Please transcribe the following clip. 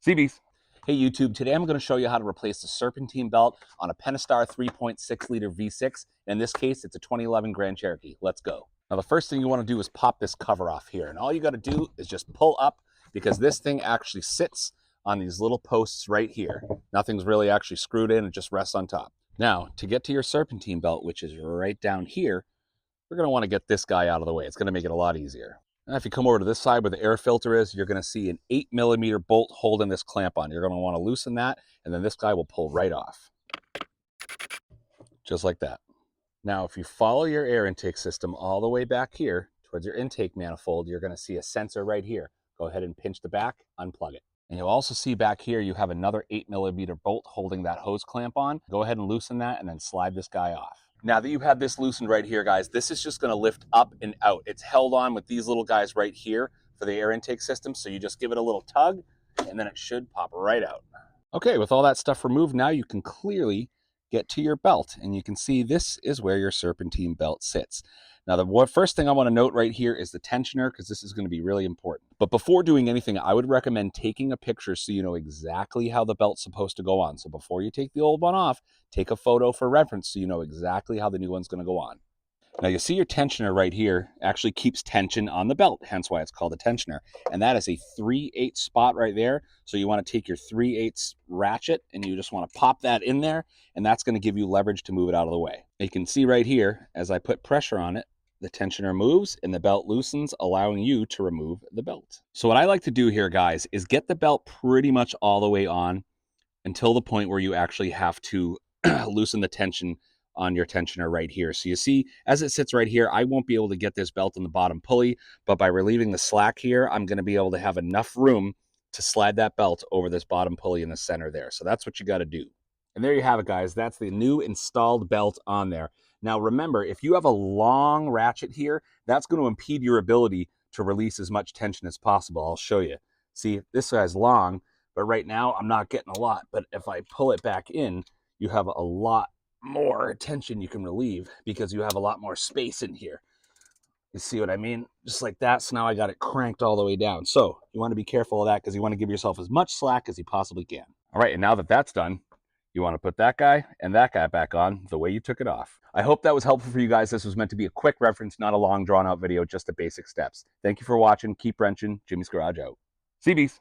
CBs. Hey YouTube, today I'm going to show you how to replace the Serpentine belt on a Pentastar 3.6 liter V6. In this case, it's a 2011 Grand Cherokee. Let's go. Now the first thing you want to do is pop this cover off here. And all you got to do is just pull up, because this thing actually sits on these little posts right here. Nothing's really actually screwed in, it just rests on top. Now, to get to your Serpentine belt, which is right down here, we're going to want to get this guy out of the way. It's going to make it a lot easier. Now, if you come over to this side where the air filter is, you're going to see an 8mm bolt holding this clamp on. You're going to want to loosen that, and then this guy will pull right off. Just like that. Now, if you follow your air intake system all the way back here towards your intake manifold, you're going to see a sensor right here. Go ahead and pinch the back, unplug it. And you'll also see back here you have another 8mm bolt holding that hose clamp on. Go ahead and loosen that and then slide this guy off. Now that you have this loosened right here, guys, this is just going to lift up and out. It's held on with these little guys right here for the air intake system. So you just give it a little tug and then it should pop right out. Okay, with all that stuff removed, now you can clearly get to your belt, and you can see this is where your Serpentine belt sits. Now, the first thing I want to note right here is the tensioner, because this is going to be really important. But before doing anything, I would recommend taking a picture so you know exactly how the belt's supposed to go on. So before you take the old one off, take a photo for reference so you know exactly how the new one's going to go on. Now, you see your tensioner right here actually keeps tension on the belt, hence why it's called a tensioner. And that is a 3/8 spot right there. So you want to take your 3/8 ratchet and you just want to pop that in there, and that's going to give you leverage to move it out of the way. You can see right here, as I put pressure on it, the tensioner moves and the belt loosens, allowing you to remove the belt. So what I like to do here, guys, is get the belt pretty much all the way on until the point where you actually have to loosen the tension on your tensioner right here. So you see, as it sits right here, I won't be able to get this belt on the bottom pulley, but by relieving the slack here, I'm going to be able to have enough room to slide that belt over this bottom pulley in the center there. So that's what you got to do. And there you have it, guys. That's the new installed belt on there. Now remember, if you have a long ratchet here, that's going to impede your ability to release as much tension as possible. I'll show you. See, this guy's long, but right now I'm not getting a lot. But if I pull it back in, you have a lot more tension you can relieve because you have a lot more space in here. You see what I mean? Just like that. So now I got it cranked all the way down. So you want to be careful of that because you want to give yourself as much slack as you possibly can. All right, and now that that's done, you want to put that guy and that guy back on the way you took it off. I hope that was helpful for you guys. This was meant to be a quick reference, not a long drawn out video, just the basic steps. Thank you for watching. Keep wrenching. Jimmy's Garage out. CBs.